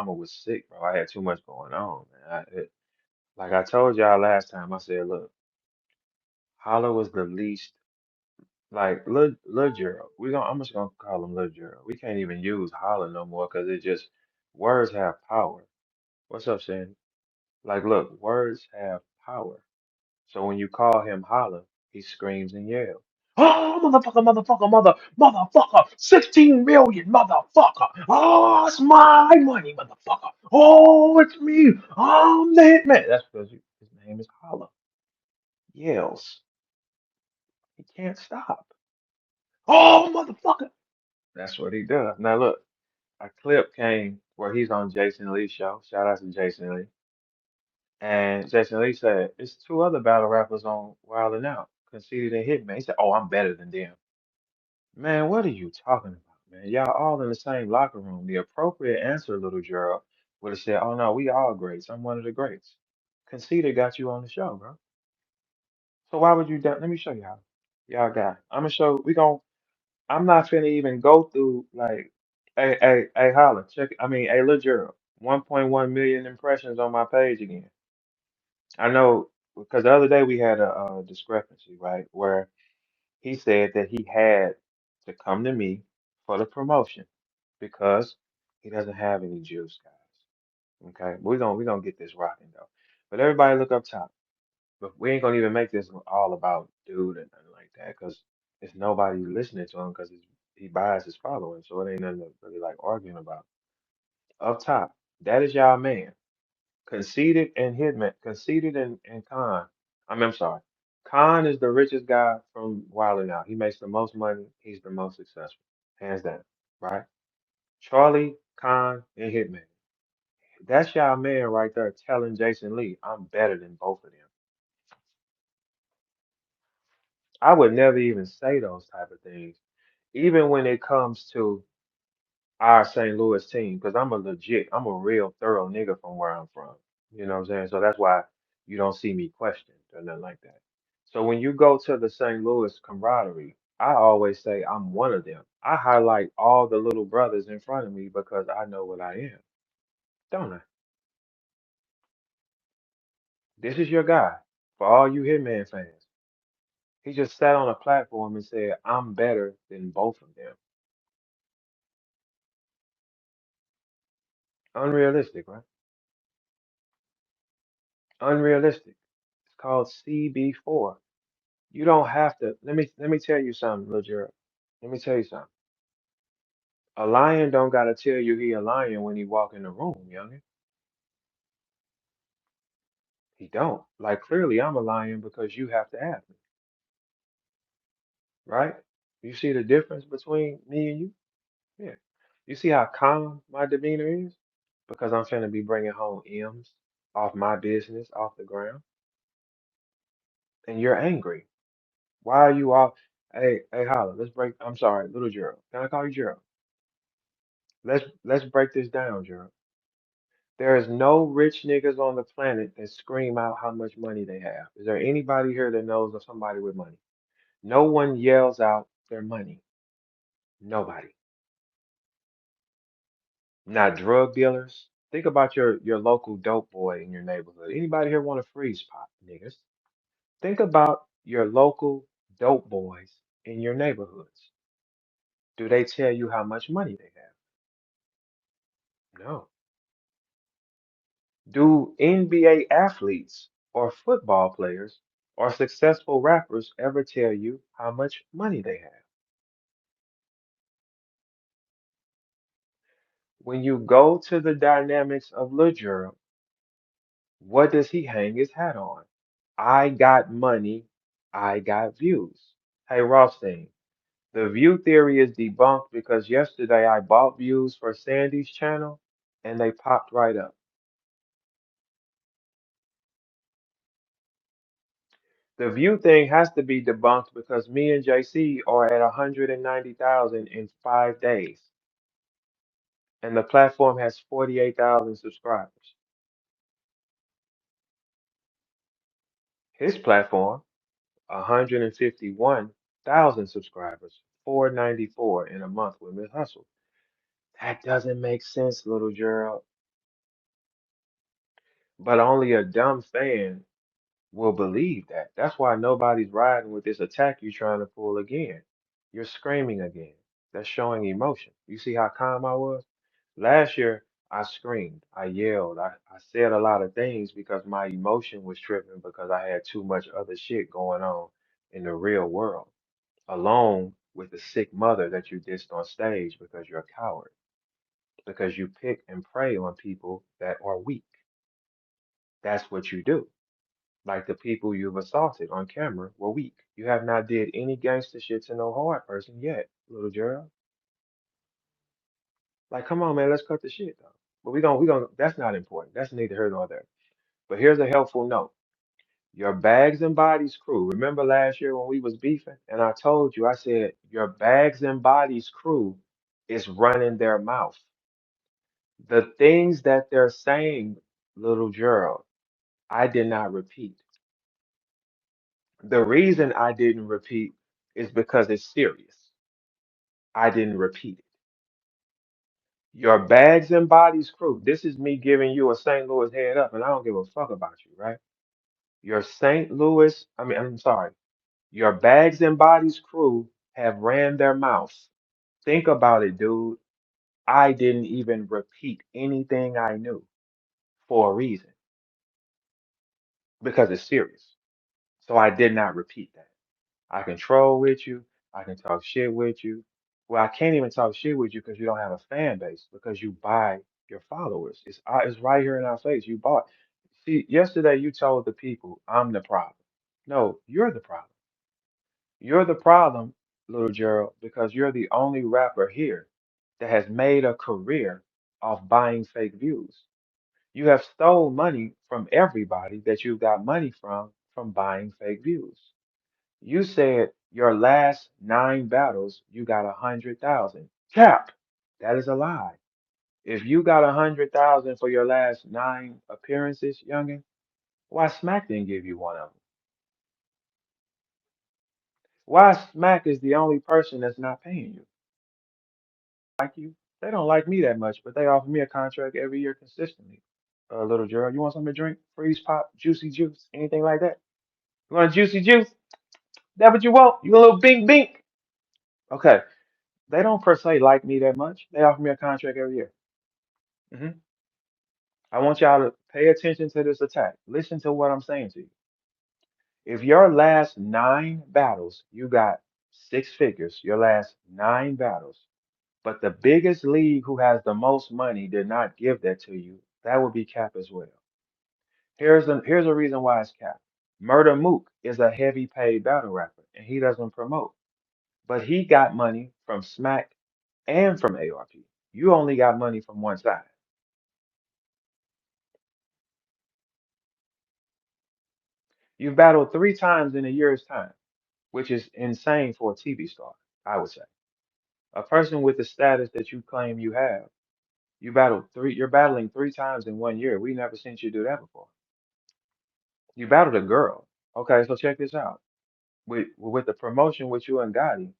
mama was sick, bro. I had too much going on, man. Like I told y'all last time, I said, look, Holla was the least like Lil Gerald. I'm just gonna call him Lil Gerald. We can't even use Holla no more because it just words have power. What's up, Sandy? Like, look, words have power. So when you call him Holla, he screams and yells. Oh, motherfucker, motherfucker, motherfucker, 16 million, motherfucker. Oh, it's my money, motherfucker. Oh, it's me. I'm the hitman. That's because his name is Holla. Yells. He can't stop. Oh, motherfucker. That's what he does. Now, look, a clip came where he's on Jason Lee's show. Shout out to Jason Lee. And Jason Lee said, it's two other battle rappers on Wild 'N Out. Conceited and Hitman. He said, oh, I'm better than them. Man, what are you talking about, man? Y'all all in the same locker room. The appropriate answer, Little Gerald, would have said, oh, no, we all greats. I'm one of the greats. Conceited got you on the show, bro. So why would you doubt? Let me show y'all. Y'all got. I'm gonna show. I'm not finna even go through like, hey, holla, check. I mean, hey, Lil Gerald, 1.1 million impressions on my page again. I know because the other day we had a discrepancy, right, where he said that he had to come to me for the promotion because he doesn't have any juice, guys. Okay, we're gonna get this rocking though. But everybody look up top. But we ain't gonna even make this all about dude and nothing like that because it's nobody listening to him because he buys his following, so it ain't nothing to really like arguing about. Up top, that is y'all man. Conceited and Hitman, Conceited and Khan. I'm sorry. Khan is the richest guy from Wild 'N Out. He makes the most money. He's the most successful, hands down, right? Charlie, Khan, and Hitman. That's y'all man right there telling Jason Lee, I'm better than both of them. I would never even say those type of things, even when it comes to our St. Louis team, because I'm a real thorough nigga from where I'm from. You know what I'm saying? So that's why you don't see me questioned or nothing like that. So when you go to the St. Louis camaraderie, I always say I'm one of them. I highlight all the little brothers in front of me because I know what I am, don't I? This is your guy for all you Hitman fans. He just sat on a platform and said, I'm better than both of them. Unrealistic, right? Unrealistic. It's called CB4. You don't have to. Let me tell you something, Lil Gerald. Let me tell you something. A lion don't gotta tell you he a lion when he walk in the room, youngin. He don't. Like clearly, I'm a lion because you have to ask me, right? You see the difference between me and you? Yeah. You see how calm my demeanor is because I'm finna be bringing home M's off my business off the ground, and you're angry. Why are you all? Hey, holla. Let's break. I'm sorry, Little Gerald. Can I call you Gerald? Let's break this down, Gerald. There is no rich niggas on the planet that scream out how much money they have. Is there anybody here that knows of somebody with money? No one yells out their money. Nobody. Not drug dealers. Think about your local dope boy in your neighborhood. Anybody here want a freeze pop, niggas? Think about your local dope boys in your neighborhoods. Do they tell you how much money they have? No. Do NBA athletes or football players or successful rappers ever tell you how much money they have? When you go to the dynamics of Lil Gerald, what does he hang his hat on? I got money, I got views. Hey, Rothstein, the view theory is debunked because yesterday I bought views for Sandy's channel and they popped right up. The view thing has to be debunked because me and JC are at 190,000 in 5 days, and the platform has 48,000 subscribers. His platform, 151,000 subscribers, 494 in a month with Miss Hustle. That doesn't make sense, Little Gerald. But only a dumb fan will believe that. That's why nobody's riding with this attack you're trying to pull again. You're screaming again. That's showing emotion. You see how calm I was? Last year, I screamed, I yelled, I said a lot of things because my emotion was tripping because I had too much other shit going on in the real world, along with the sick mother that you dissed on stage because you're a coward, because you pick and prey on people that are weak. That's what you do. Like the people you've assaulted on camera were weak. You have not did any gangster shit to no hard person yet, little Gerald. Like, come on, man, let's cut the shit though. But we gonna that's not important. That's neither here nor there. But here's a helpful note. Your bags and bodies crew. Remember last year when we was beefing and I told you, I said your bags and bodies crew is running their mouth. The things that they're saying, little Gerald, I did not repeat. The reason I didn't repeat is because it's serious. I didn't repeat it. Your bags and bodies crew. This is me giving you a St. Louis head up, and I don't give a fuck about you, right? Your St. Louis, I'm sorry. Your bags and bodies crew have ran their mouth. Think about it, dude. I didn't even repeat anything I knew for a reason because it's serious. So I did not repeat that. I can troll with you. I can talk shit with you. Well, I can't even talk shit with you because you don't have a fan base because you buy your followers. It's right here in our face. You bought. See, yesterday you told the people I'm the problem. No, you're the problem. You're the problem, Little Gerald, because you're the only rapper here that has made a career off buying fake views. You have stole money from everybody that you got money from buying fake views. You said your last 9 battles, you got 100,000. Cap, that is a lie. If you got 100,000 for your last 9 appearances, youngin, why Smack didn't give you one of them? Why Smack is the only person that's not paying you? Like you, they don't like me that much, but they offer me a contract every year consistently. Little Gerald, you want something to drink? Freeze pop, juicy juice, anything like that? You want a juicy juice? That what you want? You want a little bink bink? Okay. They don't per se like me that much. They offer me a contract every year. hmm I want y'all to pay attention to this attack. Listen to what I'm saying to you. If your last 9 battles, you got 6 figures, your last 9 battles, but the biggest league who has the most money did not give that to you, that would be Cap as well. Here's a reason why it's Cap. Murder Mook is a heavy paid battle rapper, and he doesn't promote, but he got money from Smack and from ARP. You only got money from one side. You've battled 3 times in a year's time, which is insane for a TV star, I would say. A person with the status that you claim you have, you're battling 3 times in one year. We never seen you do that before. You battled a girl. Okay, so check this out. With the promotion with you and Gotti,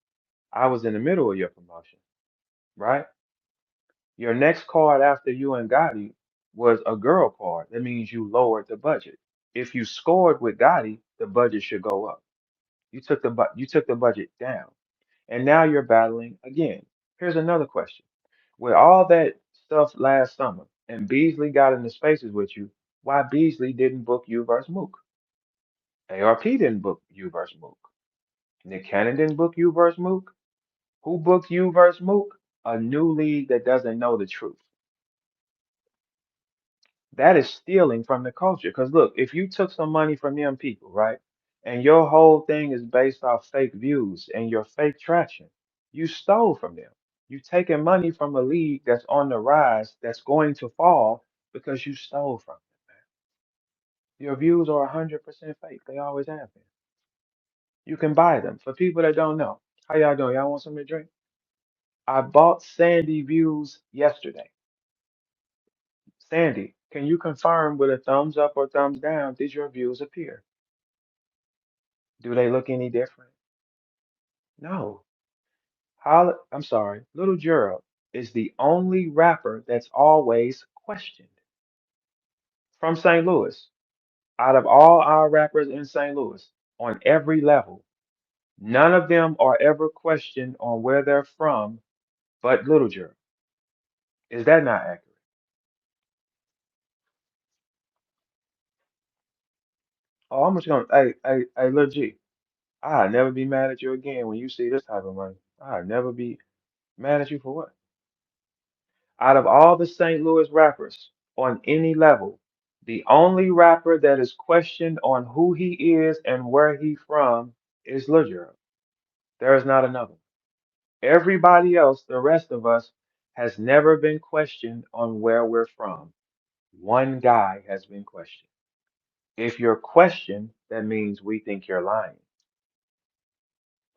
I was in the middle of your promotion, right? Your next card after you and Gotti was a girl card. That means you lowered the budget. If you scored with Gotti, the budget should go up. You took the budget down. And now you're battling again. Here's another question. With all that stuff last summer, and Beasley got into spaces with you, why Beasley didn't book you versus Mook? ARP didn't book you versus Mook. Nick Cannon didn't book you versus Mook. Who booked you versus Mook? A new league that doesn't know the truth. That is stealing from the culture. Because look, if you took some money from them people, right, and your whole thing is based off fake views and your fake traction, you stole from them. You taking money from a league that's on the rise, that's going to fall because you stole from them. Your views are 100% fake. They always have been. You can buy them. For people that don't know, how y'all doing? Y'all want something to drink? I bought Sandy views yesterday. Sandy, can you confirm with a thumbs up or thumbs down, did your views appear? Do they look any different? No. I'm sorry. Little Gerald is the only rapper that's always questioned. from St. Louis. Out of all our rappers in St. Louis, on every level, none of them are ever questioned on where they're from but Little Gerald. Is that not accurate? Oh, I'm just gonna, hey, Lil G, I'll never be mad at you again when you see this type of money. I'll never be mad at you for what? Out of all the St. Louis rappers on any level, the only rapper that is questioned on who he is and where he from is Lil Gerald. There is not another. Everybody else, the rest of us, has never been questioned on where we're from. One guy has been questioned. If you're questioned, that means we think you're lying.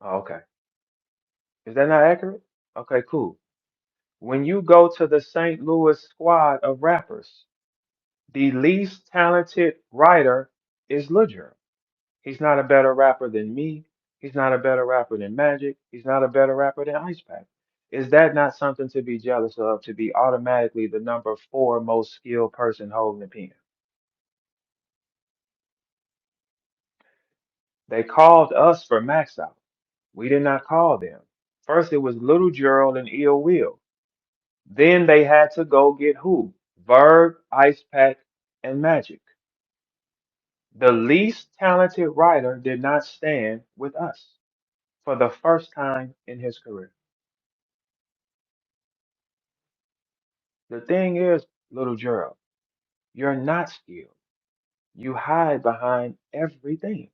Oh, okay. Is that not accurate? Okay, cool. When you go to the St. Louis squad of rappers, the least talented writer is Lil Gerald. He's not a better rapper than me. He's not a better rapper than Magic. He's not a better rapper than Ice Pack. Is that not something to be jealous of, to be automatically the number four most skilled person holding the pen? They called us for Max Out. We did not call them. First, it was Little Gerald and Ill Will. Then they had to go get who? Verb, Ice Pack, and Magic. The least talented writer did not stand with us for the first time in his career. The thing is, Little Gerald, you're not skilled. You hide behind everything.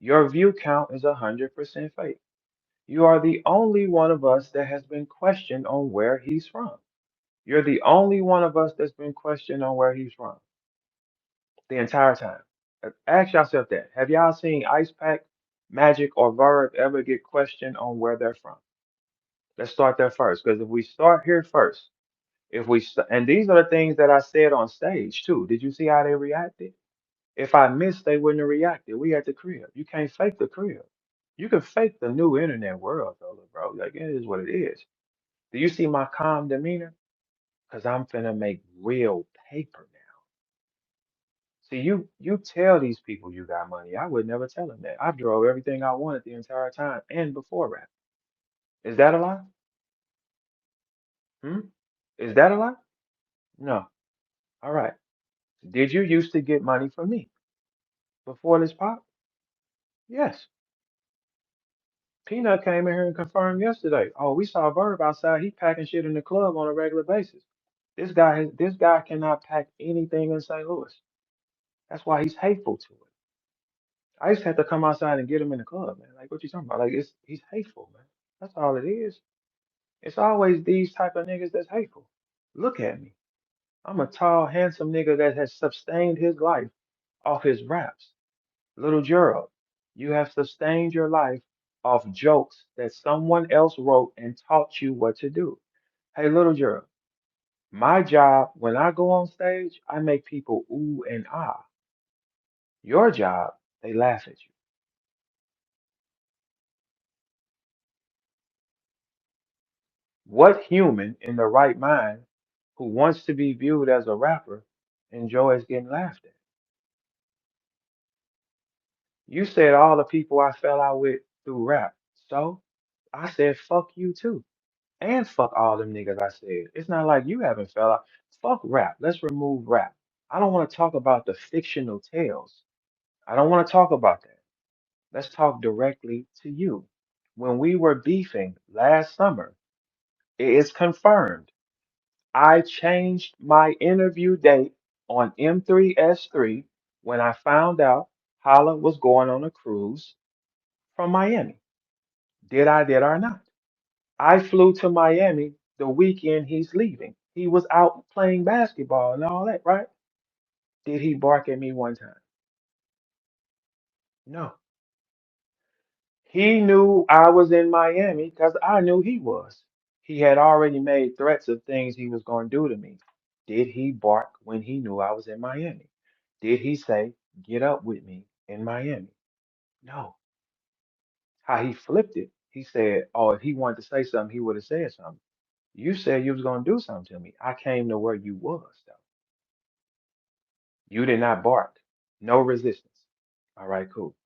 Your view count is 100% fake. You are the only one of us that has been questioned on where he's from. You're the only one of us that's been questioned on where he's from the entire time. Ask yourself that. Have y'all seen Ice Pack, Magic, or Verb ever get questioned on where they're from? Let's start there first, because if we start here first, and these are the things that I said on stage too. Did you see how they reacted? If I missed, they wouldn't have reacted. We at the crib. You can't fake the crib. You can fake the new internet world, though, bro. Like it is what it is. Do you see my calm demeanor? Cause I'm finna make real paper now. See, you tell these people you got money. I would never tell them that. I drove everything I wanted the entire time and before rap. Is that a lie? Hmm? Is that a lie? No. All right. Did you used to get money from me before this pop? Yes. Peanut came in here and confirmed yesterday. Oh, we saw Verb outside. He packing shit in the club on a regular basis. This guy cannot pack anything in St. Louis. That's why he's hateful to it. I used to have to come outside and get him in the club, man. Like what you talking about? Like he's hateful, man. That's all it is. It's always these type of niggas that's hateful. Look at me. I'm a tall, handsome nigga that has sustained his life off his raps. Little Gerald, you have sustained your life off jokes that someone else wrote and taught you what to do. Hey, Little Gerald, my job when I go on stage, I make people ooh and ah. Your job, they laugh at you. What human in the right mind who wants to be viewed as a rapper enjoys getting laughed at? You said all the people I fell out with through rap. So I said, fuck you too. And fuck all them niggas I said. It's not like you haven't fell out. Fuck rap. Let's remove rap. I don't want to talk about the fictional tales. I don't want to talk about that. Let's talk directly to you. When we were beefing last summer, it is confirmed. I changed my interview date on M3S3 when I found out Holla was going on a cruise from Miami. Did or not? I flew to Miami the weekend he's leaving. He was out playing basketball and all that, right? Did he bark at me one time? No. He knew I was in Miami because I knew he was. He had already made threats of things he was going to do to me. Did he bark when he knew I was in Miami? Did he say, get up with me in Miami? No. How he flipped it, he said, oh, if he wanted to say something, he would have said something. You said you was going to do something to me. I came to where you was, though. You did not bark. No resistance. All right, cool.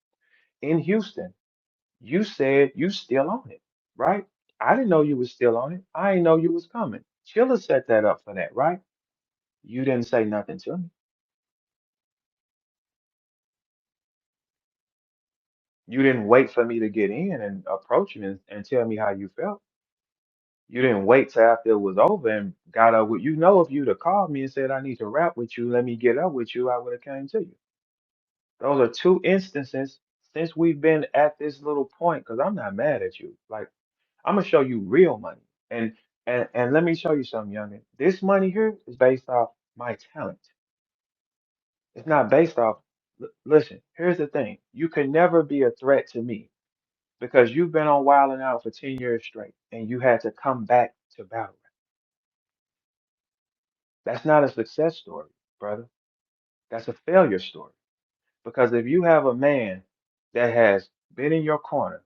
In Houston, you said you still on it, right? I didn't know you was still on it. I didn't know you was coming. Chilla set that up for that, right? You didn't say nothing to me. You didn't wait for me to get in and approach me and tell me how you felt. You didn't wait till after it was over and got up with you. Know if you'd have called me and said I need to rap with you, let me get up with you, I would have came to you. Those are two instances since we've been at this little point, because I'm not mad at you. Like I'm gonna show you real money. And and let me show you something, youngin. This money here is based off my talent. It's not based off. Listen, here's the thing. You can never be a threat to me because you've been on Wild 'N Out for 10 years straight and you had to come back to battle rap. That's not a success story, brother. That's a failure story. Because if you have a man that has been in your corner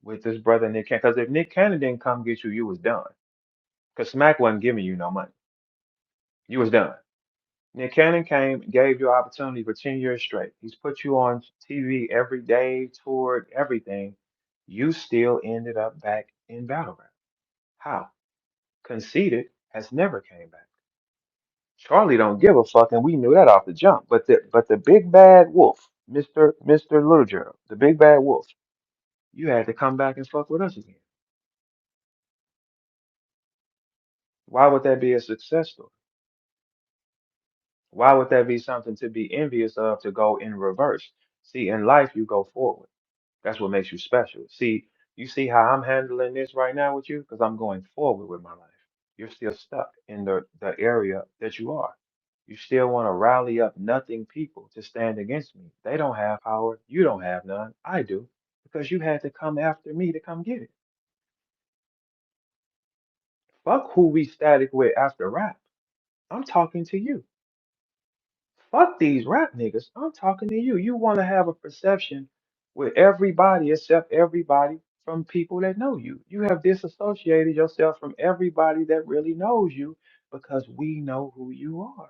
with this brother Nick Cannon, because if Nick Cannon didn't come get you, you was done. Because Smack wasn't giving you no money. You was done. Nick Cannon came, gave you opportunity for 10 years straight. He's put you on TV every day, toured, everything. You still ended up back in battle rap. How? Conceited has never came back. Charlie don't give a fuck, and we knew that off the jump. But the big bad wolf, Mr. Lil Gerald, the big bad wolf, you had to come back and fuck with us again. Why would that be a success story? Why would that be something to be envious of to go in reverse? See, in life you go forward. That's what makes you special. See, you see how I'm handling this right now with you? Because I'm going forward with my life. You're still stuck in the area that you are. You still want to rally up nothing people to stand against me. They don't have power. You don't have none. I do. Because you had to come after me to come get it. Fuck who we static with after rap. I'm talking to you. Fuck these rap niggas. I'm talking to you. You want to have a perception with everybody except everybody from people that know you. You have disassociated yourself from everybody that really knows you because we know who you are.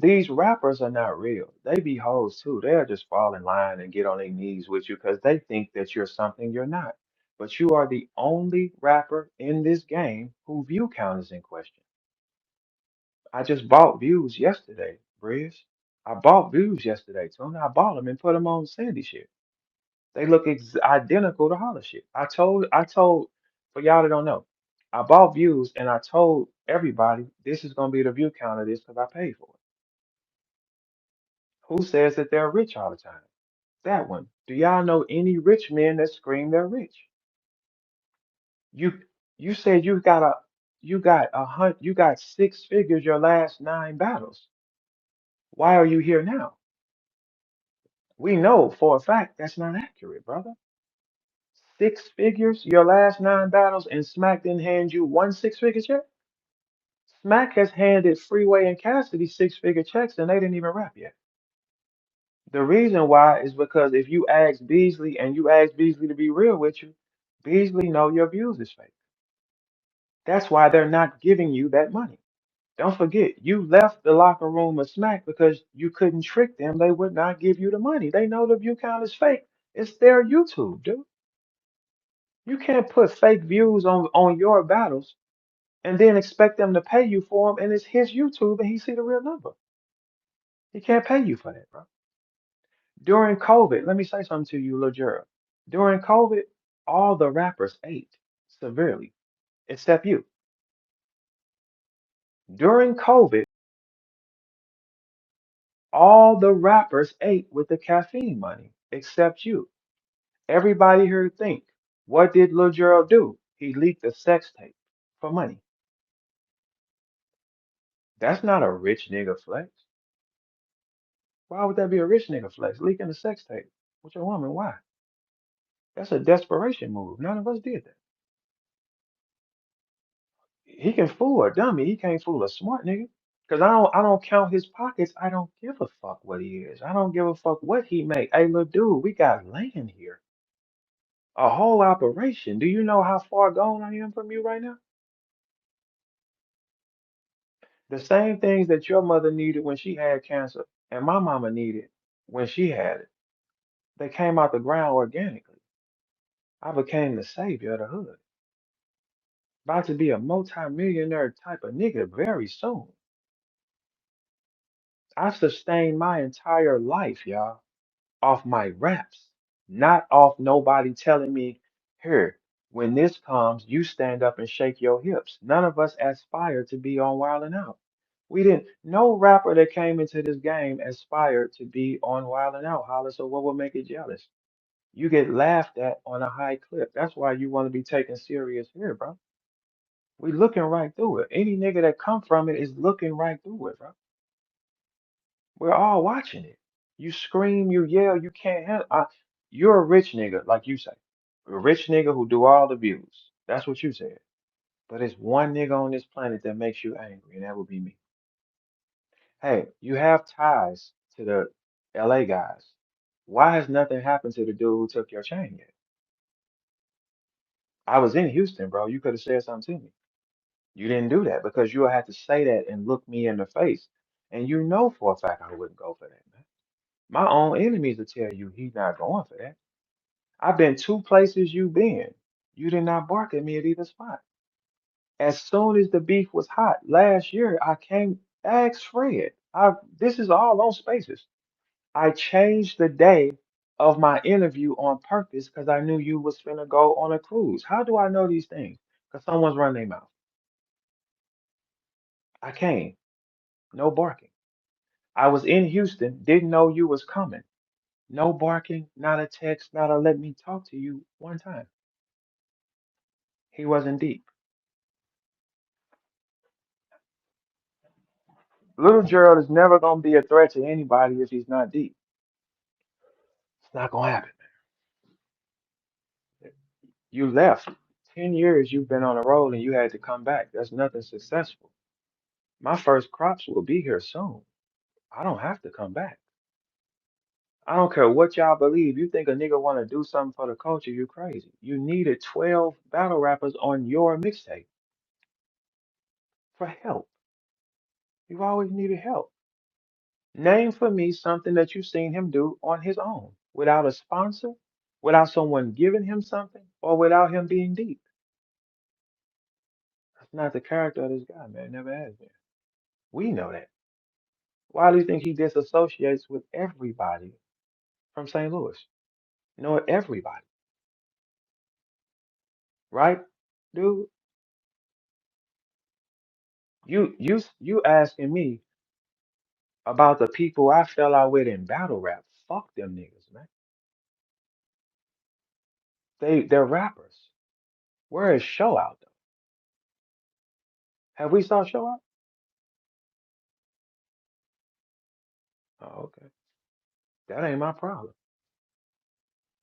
These rappers are not real. They be hoes too. They'll just fall in line and get on their knees with you because they think that you're something you're not. But you are the only rapper in this game who view count is in question. I just bought views yesterday, Briz. I bought views yesterday, Tuna. I bought them and put them on Sandy shit. They look identical to Holler shit. I told, for y'all that don't know, I bought views and I told everybody this is gonna be the view count of this because I paid for it. Who says that they're rich all the time? That one. Do y'all know any rich men that scream they're rich? You you said you got 6 figures your last 9 battles. Why are you here now? We know for a fact that's not accurate, brother. 6 figures, your last 9 battles, and Smack didn't hand you one 6 figure check? Smack has handed Freeway and Cassidy 6 figure checks and they didn't even rap yet. The reason why is because if you ask Beasley and you ask Beasley to be real with you, Beasley know your views is fake. That's why they're not giving you that money. Don't forget, you left the locker room of Smack because you couldn't trick them. They would not give you the money. They know the view count is fake. It's their YouTube, dude. You can't put fake views on your battles and then expect them to pay you for them, and it's his YouTube and he see the real number. He can't pay you for that, bro. During COVID, let me say something to you, Lil Gerald. During COVID, all the rappers ate severely, except you. During COVID, all the rappers ate with the caffeine money, except you. Everybody here think, what did Lil Gerald do? He leaked a sex tape for money. That's not a rich nigga flex. Why would that be a rich nigga flex? Leaking a sex tape with your woman? Why? That's a desperation move. None of us did that. He can fool a dummy. He can't fool a smart nigga. Cause I don't count his pockets. I don't give a fuck what he is. I don't give a fuck what he make. Hey, little dude, we got land here. A whole operation. Do you know how far gone I am from you right now? The same things that your mother needed when she had cancer and my mama needed when she had it, they came out the ground organically. I became the savior of the hood. About to be a multi-millionaire type of nigga very soon. I sustained my entire life, y'all, off my raps, not off nobody telling me, here, when this comes, you stand up and shake your hips. None of us aspired to be on Wild 'N Out. We didn't, no rapper that came into this game aspired to be on Wild 'N Out, Holler, so what would make it jealous? You get laughed at on a high clip. That's why you want to be taken serious here, bro. We looking right through it. Any nigga that come from it is looking right through it, bro. We're all watching it. You scream, you yell, you can't handle. You're a rich nigga, like you say, a rich nigga who do all the views. That's what you said. But it's one nigga on this planet that makes you angry, and that would be me. Hey, you have ties to the LA guys. Why has nothing happened to the dude who took your chain yet? I was in Houston, bro. You could have said something to me. You didn't do that because you had to say that and look me in the face. And you know for a fact I wouldn't go for that, man. My own enemies will tell you he's not going for that. I've been two places you been. You did not bark at me at either spot. As soon as the beef was hot last year, I came ask Fred. This is all on spaces. I changed the day of my interview on purpose because I knew you was finna go on a cruise. How do I know these things? Because someone's run their mouth. I came, no barking. I was in Houston, didn't know you was coming. No barking, not a text, not a let me talk to you one time. He wasn't deep. Little Gerald is never gonna be a threat to anybody if he's not deep. It's not gonna happen. You left. 10 years you've been on the road and you had to come back. That's nothing successful. My first crops will be here soon. I don't have to come back. I don't care what y'all believe. You think a nigga wanna do something for the culture, you crazy. You needed 12 battle rappers on your mixtape for help. You've always needed help. Name for me something that you've seen him do on his own, without a sponsor, without someone giving him something, or without him being deep. That's not the character of this guy, man. Never has been. We know that. Why do you think he disassociates with everybody from St. Louis? Know everybody, right, dude? You asking me about the people I fell out with in battle rap? Fuck them niggas, man. They're rappers. Where is Show Out though? Have we saw Show Out? Oh, okay. That ain't my problem.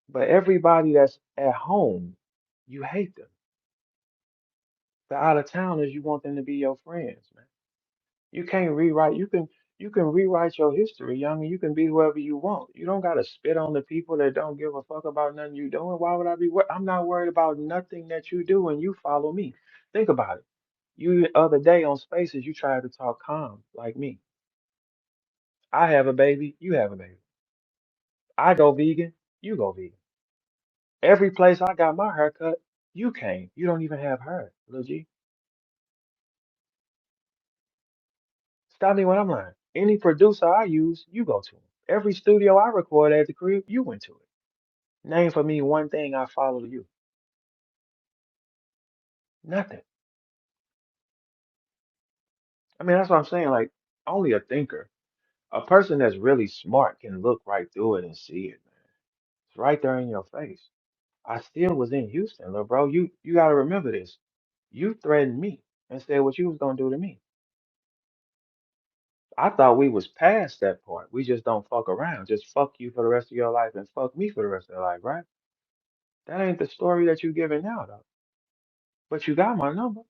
But everybody that's at home, you hate them. The out of towners, you want them to be your friends, man. You can't rewrite. You can rewrite your history, young, and you can be whoever you want. You don't gotta spit on the people that don't give a fuck about nothing you doing. Why would I be? I'm not worried about nothing that you do, and you follow me. Think about it. You the other day on Spaces, you tried to talk calm like me. I have a baby. You have a baby. I go vegan. You go vegan. Every place I got my hair cut, you came. You don't even have hair, Lil G. Stop me when I'm lying. Any producer I use, you go to. Every studio I record at the crib, you went to it. Name for me one thing I followed you. Nothing. I mean, that's what I'm saying. Like, only a thinker, a person that's really smart can look right through it and see it, man. It's right there in your face. I still was in Houston, little bro. You gotta remember this. You threatened me and said what you was gonna do to me. I thought we was past that part. We just don't fuck around. Just fuck you for the rest of your life and fuck me for the rest of your life, right? That ain't the story that you giving now, though. But you got my number.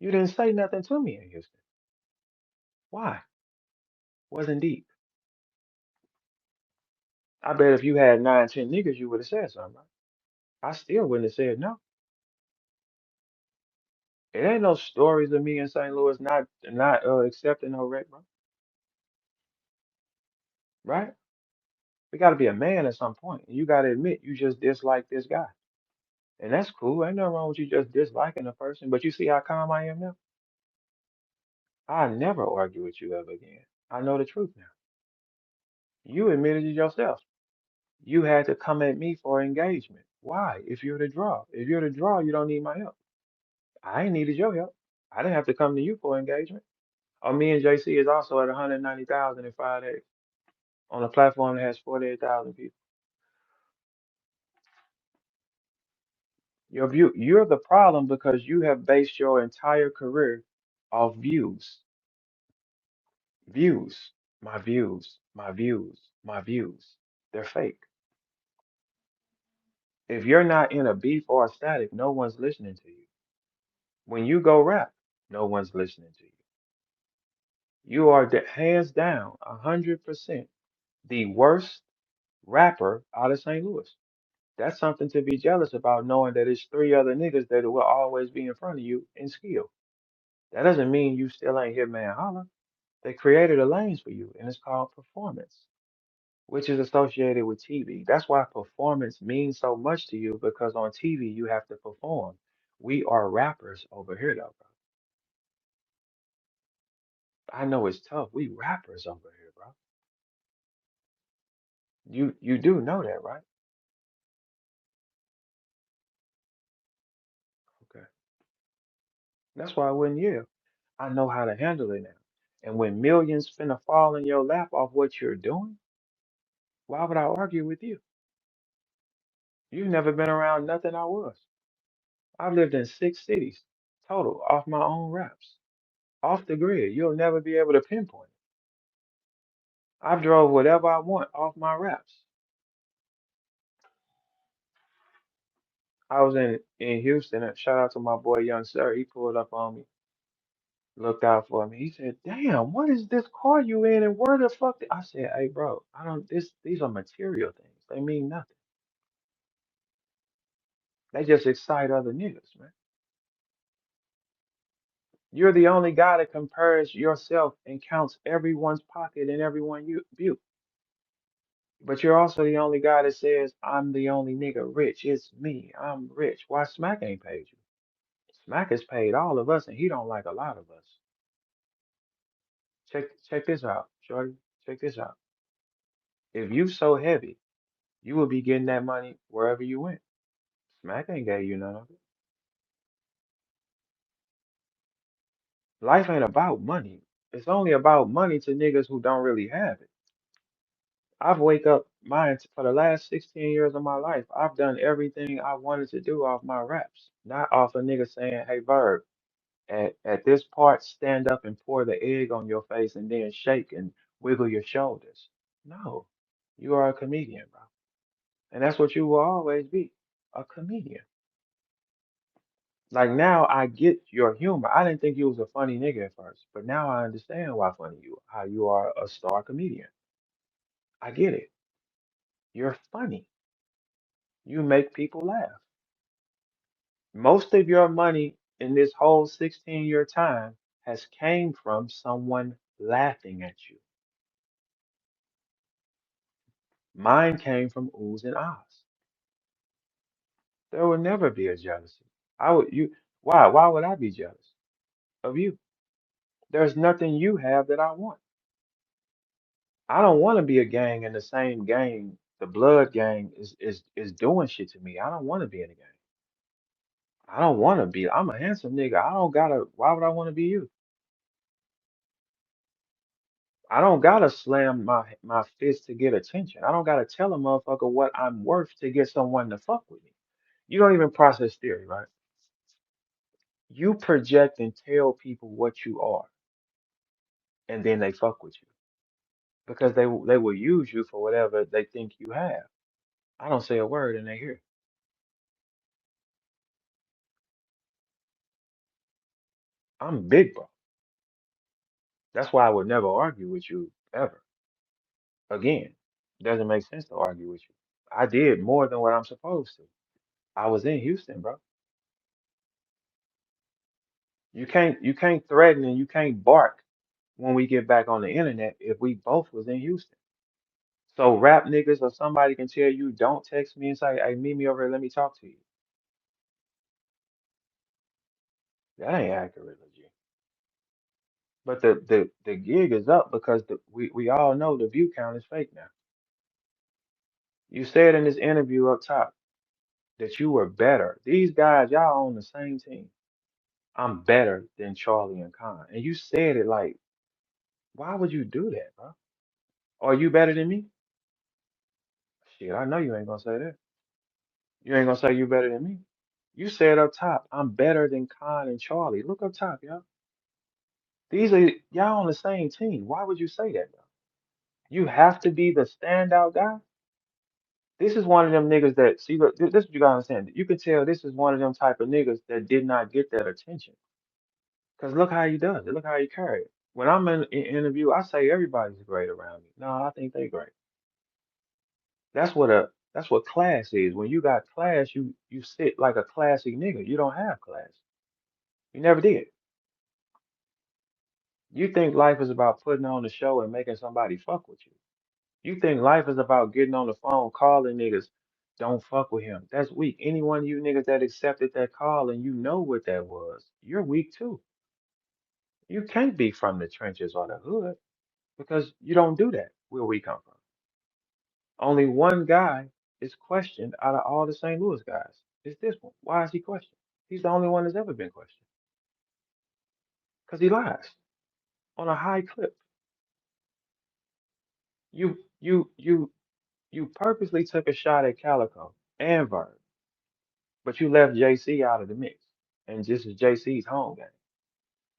You didn't say nothing to me in Houston. Why? Wasn't deep. I bet if you had 9, 10 niggas, you would have said something, right? I still wouldn't have said no. It ain't no stories of me in St. Louis not accepting no rec, bro. Right? We got to be a man at some point. And you got to admit you just dislike this guy. And that's cool. Ain't nothing wrong with you just disliking a person. But you see how calm I am now? I never argue with you ever again. I know the truth now. You admitted it yourself. You had to come at me for engagement. Why? If you're the draw. If you're the draw, you don't need my help. I ain't needed your help. I didn't have to come to you for engagement. Oh, me and JC is also at 190,000 in 5 days on a platform that has 48,000 people. You're the problem because you have based your entire career off views. Views. My views. My views. My views. They're fake. If you're not in a beef or a static, no one's listening to you. When you go rap, no one's listening to you. You are hands down 100% the worst rapper out of St. Louis. That's something to be jealous about, knowing that it's three other niggas that will always be in front of you in skill. That doesn't mean you still ain't hit man holler. They created a lanes for you, and it's called performance, which is associated with TV. That's why performance means so much to you because on TV you have to perform. We are rappers over here, though, bro. I know it's tough. We rappers over here, bro. You do know that, right? Okay. That's why I wouldn't yell. I know how to handle it now. And when millions finna fall in your lap off what you're doing, why would I argue with you? You've never been around nothing I was. I've lived in 6 cities total off my own raps. Off the grid. You'll never be able to pinpoint it. I've drove whatever I want off my raps. I was in Houston and shout out to my boy Young Sir. He pulled up on me, looked out for me. He said, "Damn, what is this car you in and where the fuck?" I said, "Hey, bro, I don't. These are material things. They mean nothing. They just excite other niggas, man. You're the only guy that compares yourself and counts everyone's pocket and everyone you view. But you're also the only guy that says, I'm the only nigga rich. It's me. I'm rich. Why Smack ain't paid you? Smack has paid all of us and he don't like a lot of us. Check this out, Shorty. Check this out. If you so heavy, you will be getting that money wherever you went. Smack ain't gave you none of it. Life ain't about money. It's only about money to niggas who don't really have it. I've wake up for the last 16 years of my life. I've done everything I wanted to do off my raps, not off a nigga saying, "Hey, Verb, at this part, stand up and pour the egg on your face and then shake and wiggle your shoulders." No, you are a comedian, bro, and that's what you will always be, a comedian. Like now, I get your humor. I didn't think you was a funny nigga at first, but now I understand why funny you, how you are a star comedian. I get it. You're funny. You make people laugh. Most of your money in this whole 16-year time has came from someone laughing at you. Mine came from oohs and ahs. There will never be a jealousy. I would you why would I be jealous of you? There's nothing you have that I want. I don't want to be a gang in the same gang. The blood gang is doing shit to me. I don't want to be in a gang. I don't want to be. I'm a handsome nigga. I don't gotta. Why would I want to be you? I don't gotta slam my fist to get attention. I don't gotta tell a motherfucker what I'm worth to get someone to fuck with me. You don't even process theory, right? You project and tell people what you are, and then they fuck with you because they will use you for whatever they think you have. I don't say a word, and they hear. I'm big bro. That's why I would never argue with you ever again. Doesn't make sense to argue with you. I did more than what I'm supposed to. I was in Houston, bro. You can't threaten and you can't bark when we get back on the internet if we both was in Houston. So rap niggas or somebody can tell you, don't text me and say, hey, meet me over here, let me talk to you. That ain't accurate, legit. But the gig is up because we all know the view count is fake now. You said in this interview up top that you were better. These guys, y'all on the same team. I'm better than Charlie and Khan. And you said it like, why would you do that, bro? Are you better than me? Shit, I know you ain't gonna say that. You ain't gonna say you better than me. You said up top, I'm better than Khan and Charlie. Look up top, y'all. These are y'all on the same team. Why would you say that, bro? You have to be the standout guy. This is one of them niggas that see. Look, this is what you gotta understand. You can tell this is one of them type of niggas that did not get that attention. Cause look how he does it. Look how he carry it. When I'm in interview, I say everybody's great around me. No, I think they great. That's what class is. When you got class, you sit like a classy nigga. You don't have class. You never did. You think life is about putting on a show and making somebody fuck with you. You think life is about getting on the phone calling niggas, don't fuck with him. That's weak. Any one of you niggas that accepted that call and you know what that was, you're weak too. You can't be from the trenches or the hood because you don't do that where we come from. Only one guy is questioned out of all the St. Louis guys. It's this one. Why is he questioned? He's the only one that's ever been questioned because he lies on a high clip. You purposely took a shot at Calico and VERB, but you left JC out of the mix, and this is JC's home game.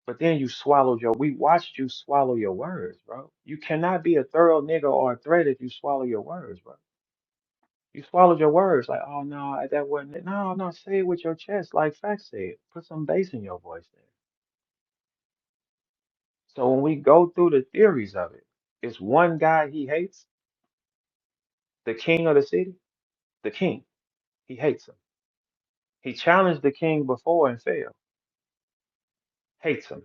But then you swallowed we watched you swallow your words, bro. You cannot be a thorough nigga or a threat if you swallow your words, bro. You swallowed your words like, oh no, that wasn't it. No, no, say it with your chest, like Fact said. Put some bass in your voice there. So when we go through the theories of it, it's one guy he hates, the king of the city, the king. He hates him. He challenged the king before and failed. Hates him.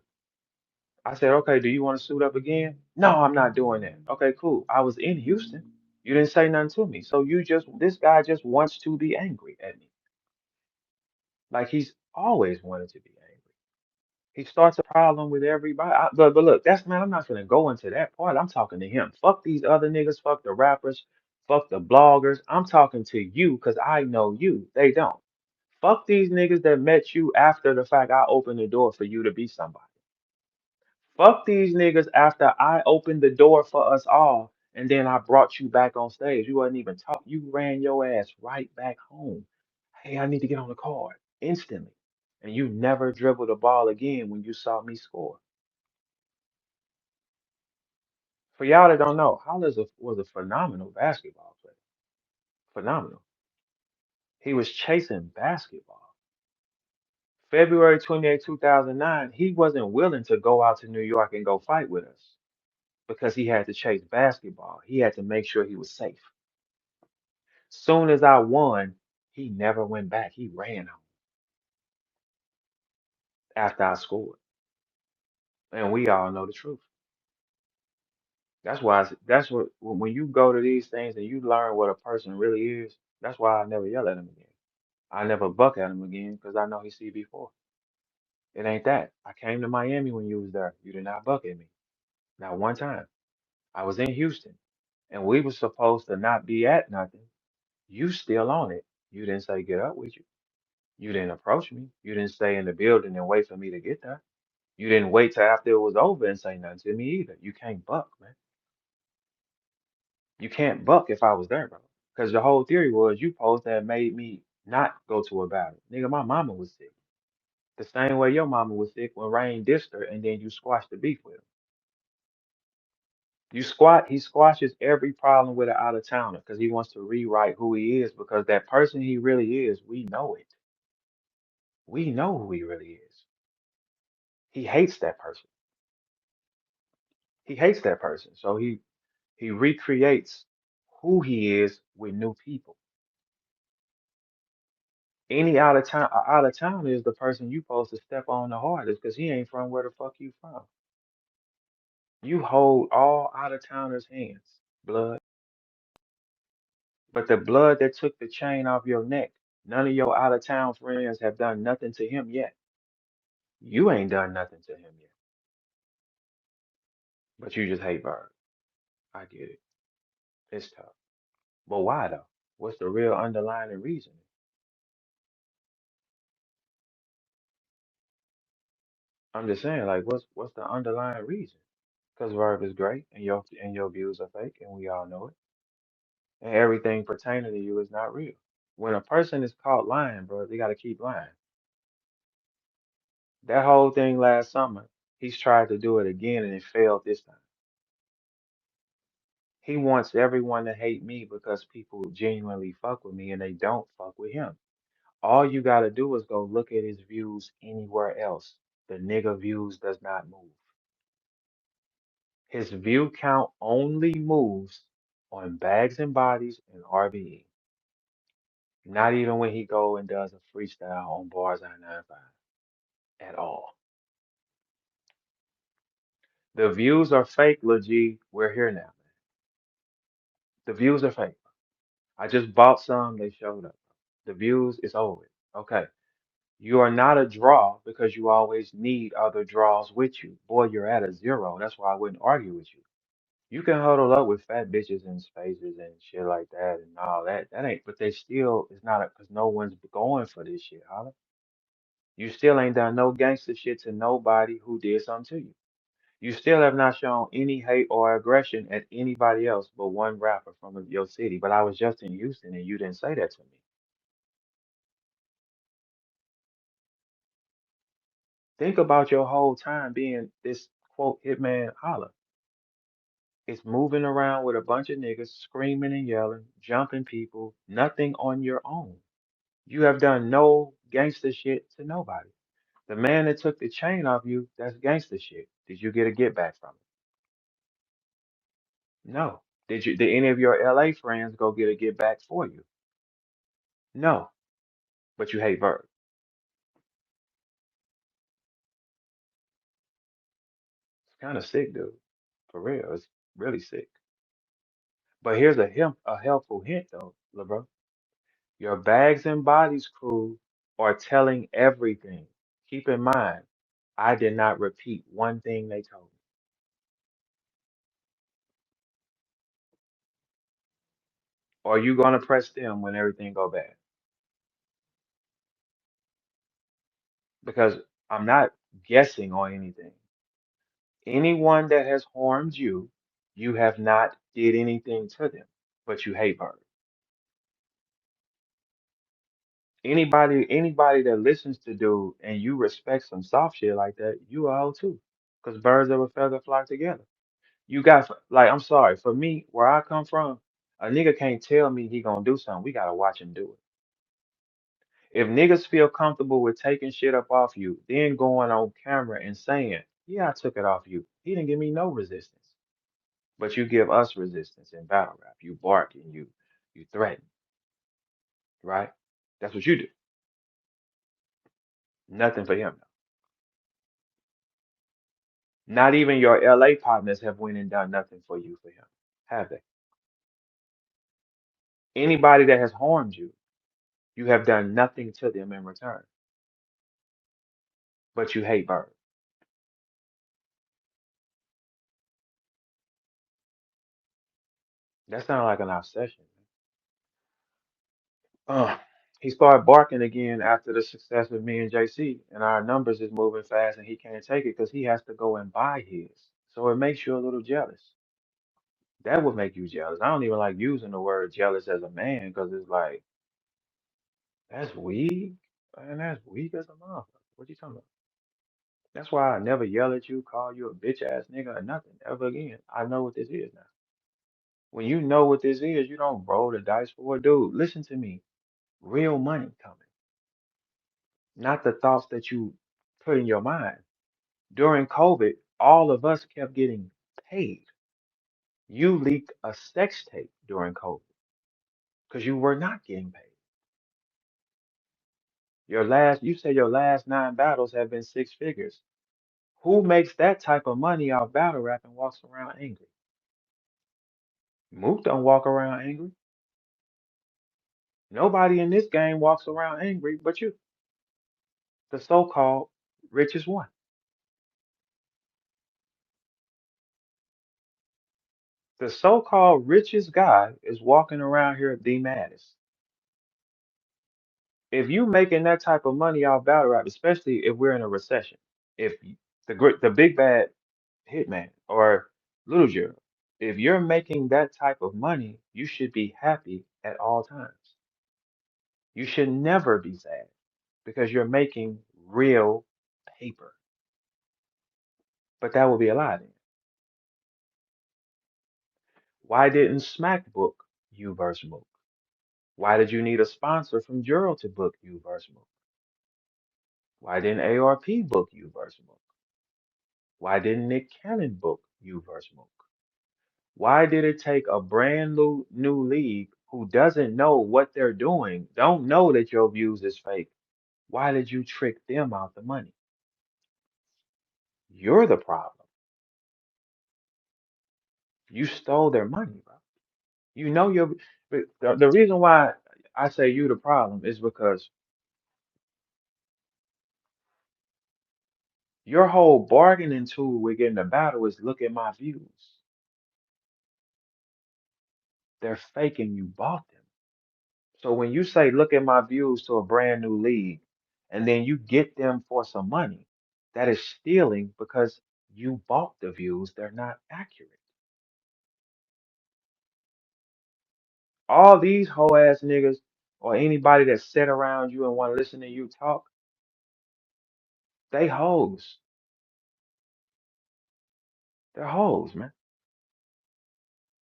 I said, okay, do you want to suit up again? No, I'm not doing that. Okay, cool. I was in Houston. You didn't say nothing to me. So this guy just wants to be angry at me. Like he's always wanted to be angry. He starts a problem with everybody. But look, man, I'm not gonna go into that part. I'm talking to him. Fuck these other niggas. Fuck the rappers. Fuck the bloggers. I'm talking to you because I know you. They don't. Fuck these niggas that met you after the fact I opened the door for you to be somebody. Fuck these niggas after I opened the door for us all and then I brought you back on stage. You wasn't even talk. You ran your ass right back home. Hey, I need to get on the court instantly. And you never dribbled the ball again when you saw me score. For y'all that don't know, Hollis was a phenomenal basketball player. Phenomenal. He was chasing basketball. February 28, 2009, he wasn't willing to go out to New York and go fight with us because he had to chase basketball. He had to make sure he was safe. Soon as I won, he never went back. He ran home after I scored. And we all know the truth. That's why that's what when you go to these things and you learn what a person really is, that's why I never yell at him again. I never buck at him again because I know he see before. It ain't that. I came to Miami when you was there. You did not buck at me. Not one time. I was in Houston and we was supposed to not be at nothing. You still on it. You didn't say get up with you. You didn't approach me. You didn't stay in the building and wait for me to get there. You didn't wait till after it was over and say nothing to me either. You can't buck, man. You can't buck if I was there, bro. Because the whole theory was you supposed to have made me not go to a battle. Nigga, my mama was sick. The same way your mama was sick when Rain dissed her and then you squashed the beef with him. He squashes every problem with an out of towner because he wants to rewrite who he is because that person he really is, we know it. We know who he really is. He hates that person. He hates that person. So he recreates who he is with new people. Any out of town is the person you supposed to step on the hardest because he ain't from where the fuck you from. You hold all out of towners' hands, blood. But the blood that took the chain off your neck, none of your out of town friends have done nothing to him yet. You ain't done nothing to him yet. But you just hate Bird. I get it. It's tough. But why though? What's the real underlying reason? I'm just saying, like, what's the underlying reason? Because Verb is great and your views are fake, and we all know it. And everything pertaining to you is not real. When a person is caught lying, bro, they gotta keep lying. That whole thing last summer, he's tried to do it again and it failed this time. He wants everyone to hate me because people genuinely fuck with me and they don't fuck with him. All you gotta do is go look at his views anywhere else. The nigga views does not move. His view count only moves on bags and bodies and RBE. Not even when he go and does a freestyle on bars I-95 at all. The views are fake, Lil G. We're here now, man. The views are fake. I just bought some, they showed up. The views is over. With. Okay. You are not a draw because you always need other draws with you. Boy, you're at a zero. That's why I wouldn't argue with you. You can huddle up with fat bitches in spaces and shit like that and all that. That ain't, but they still, it's not because no one's going for this shit, holla. You still ain't done no gangster shit to nobody who did something to you. You still have not shown any hate or aggression at anybody else but one rapper from your city. But I was just in Houston and you didn't say that to me. Think about your whole time being this quote hitman holla. It's moving around with a bunch of niggas screaming and yelling, jumping people, nothing on your own. You have done no gangster shit to nobody. The man that took the chain off you, that's gangster shit. Did you get a get back from it? No. Did any of your LA friends go get a get back for you? No. But you hate Verb. It's kind of sick, dude. For real. It's really sick. But here's a helpful hint though, LeBron. Your bags and bodies crew are telling everything. Keep in mind, I did not repeat one thing they told me. Are you gonna press them when everything go bad? Because I'm not guessing on anything. Anyone that has harmed you, you have not did anything to them, but you hate birds. Anybody that listens to dude and you respect some soft shit like that, you are all too. Because birds of a feather flock together. You got like I'm sorry, for me, where I come from, a nigga can't tell me he gonna do something. We gotta watch him do it. If niggas feel comfortable with taking shit up off you, then going on camera and saying, "Yeah, I took it off you," he didn't give me no resistance. But you give us resistance in battle rap. You bark and you threaten, right? That's what you do. Nothing for him. Not even your LA partners have went and done nothing for you for him, have they? Anybody that has harmed you, you have done nothing to them in return, but you hate Bird. That sounds like an obsession. Uh, he started barking again after the success of me and JC, and our numbers is moving fast, and he can't take it because he has to go and buy his. So it makes you a little jealous. That would make you jealous. I don't even like using the word jealous as a man because it's like that's weak, and that's weak as a motherfucker. What you talking about? That's why I never yell at you, call you a bitch ass nigga or nothing ever again. I know what this is now. When you know what this is, you don't roll the dice for it, dude. Listen to me. Real money coming, not the thoughts that you put in your mind. During COVID, all of us kept getting paid. You leaked a sex tape during COVID because you were not getting paid. You say your last 9 battles have been 6 figures. Who makes that type of money off battle rap and walks around angry? Mook don't walk around angry. Nobody in this game walks around angry but you, the so-called richest one. The so-called richest guy is walking around here the maddest. If you making that type of money off battle rap, especially if we're in a recession, if the big bad hitman or Lil Gerald, if you're making that type of money, you should be happy at all times. You should never be sad because you're making real paper. But that would be a lie then. Why didn't Smack book you versus Mook? Why did you need a sponsor from Gerald to book you versus Mook? Why didn't ARP book you versus Mook? Why didn't Nick Cannon book you versus Mook? Why did it take a brand new league who doesn't know what they're doing, don't know that your views is fake? Why did you trick them out the money? You're the problem. You stole their money, bro. You know but the reason why I say you the problem is because your whole bargaining tool with getting the battle is look at my views. They're faking you bought them. So when you say look at my views to a brand new league and then you get them for some money, that is stealing because you bought the views. They're not accurate. All these hoe ass niggas or anybody that sit around you and want to listen to you talk, they hoes. They're hoes, man.